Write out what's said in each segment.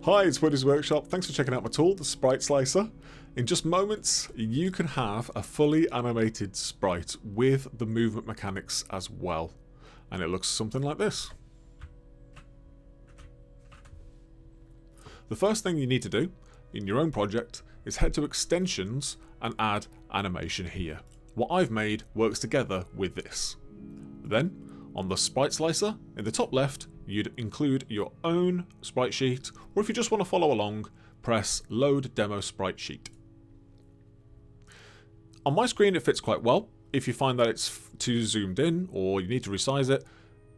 Hi, it's Woody's Workshop. Thanks for checking out my tool, the Sprite Slicer. In just moments, you can have a fully animated sprite with the movement mechanics as well. And it looks something like this. The first thing you need to do in your own project is head to Extensions and add Animation here. What I've made works together with this. Then, on the Sprite Slicer, in the top left, you'd include your own sprite sheet, or if you just want to follow along, press Load Demo Sprite Sheet. On my screen it fits quite well. If you find that it's too zoomed in, or you need to resize it,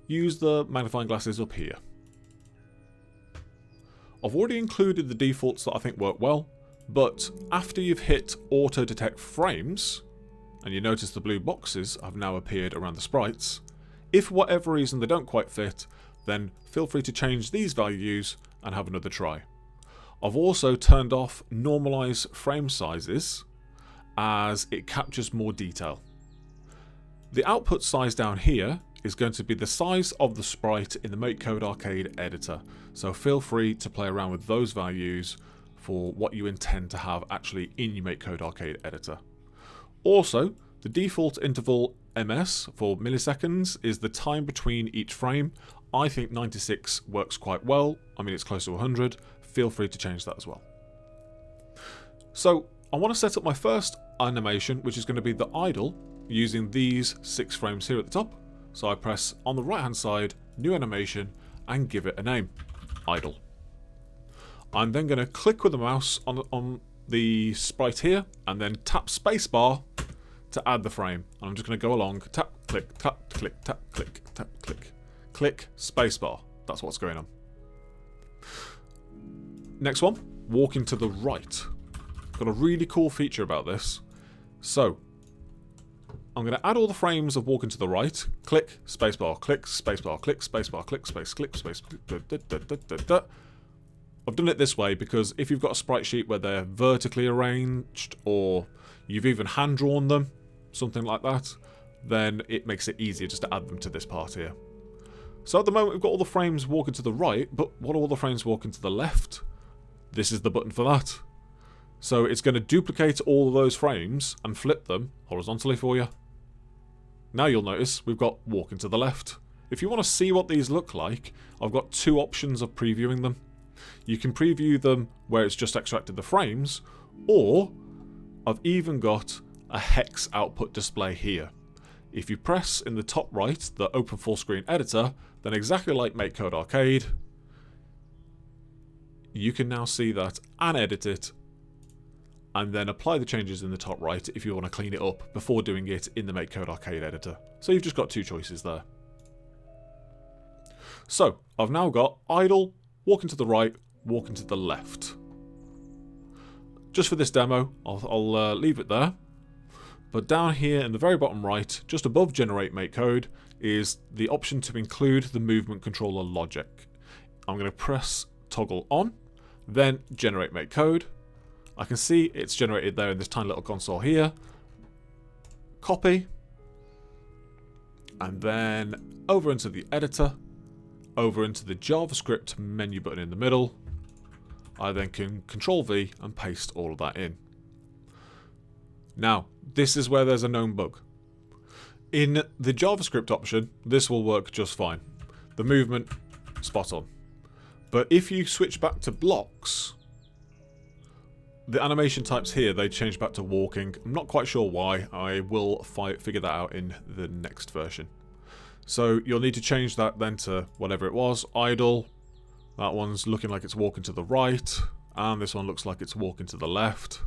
use the magnifying glasses up here. I've already included the defaults that I think work well, but after you've hit Auto Detect Frames, and you notice the blue boxes have now appeared around the sprites, if for whatever reason they don't quite fit, then feel free to change these values and have another try. I've also turned off Normalize Frame Sizes as it captures more detail. The output size down here is going to be the size of the sprite in the MakeCode Arcade editor, so feel free to play around with those values for what you intend to have actually in your MakeCode Arcade editor. Also, the default interval ms for milliseconds is the time between each frame. I think 96 works quite well. I mean, it's close to 100. Feel free to change that as well. So I want to set up my first animation, which is going to be the idle, using these 6 frames here at the top. So I press on the right hand side, new animation, and give it a name, idle. I'm then going to click with the mouse on the sprite here, and then tap spacebar to add the frame. And I'm just going to go along, tap, click, tap, click, tap, click, tap, click. Click spacebar. That's what's going on. Next one, walking to the right. Got a really cool feature about this. So, I'm going to add all the frames of walking to the right. Click spacebar, click spacebar, click spacebar, click space, click space. I've done it this way because if you've got a sprite sheet where they're vertically arranged, or you've even hand drawn them, something like that, then it makes it easier just to add them to this part here. So at the moment we've got all the frames walking to the right, but what are all the frames walking to the left? This is the button for that. So it's going to duplicate all of those frames and flip them horizontally for you. Now you'll notice we've got walking to the left. If you want to see what these look like, I've got 2 options of previewing them. You can preview them where it's just extracted the frames, or I've even got a hex output display here. If you press in the top right, the Open Full Screen Editor, then exactly like MakeCode Arcade, you can now see that and edit it, and then apply the changes in the top right if you want to clean it up before doing it in the MakeCode Arcade editor. So you've just got 2 choices there. So I've now got idle, walking to the right, walking to the left. Just for this demo, I'll leave it there. But down here in the very bottom right, just above Generate MakeCode, is the option to include the movement controller logic. I'm going to press toggle on, then Generate MakeCode. I can see it's generated there in this tiny little console here. Copy. And then over into the editor, over into the JavaScript menu button in the middle. I then can Control V and paste all of that in. Now, this is where there's a known bug. In the JavaScript option, this will work just fine. The movement, spot on. But if you switch back to blocks, the animation types here, they change back to walking. I'm not quite sure why. I will figure that out in the next version. So you'll need to change that then to whatever it was, idle. That one's looking like it's walking to the right, and this one looks like it's walking to the left.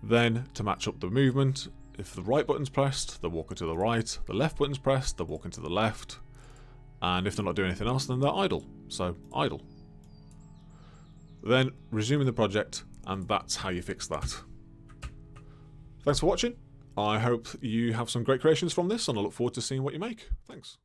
Then, to match up the movement, if the right button's pressed, they're walking to the right, the left button's pressed, they're walking to the left, and if they're not doing anything else, then they're idle. So, idle. Then, resuming the project, and that's how you fix that. Thanks for watching. I hope you have some great creations from this, and I look forward to seeing what you make. Thanks.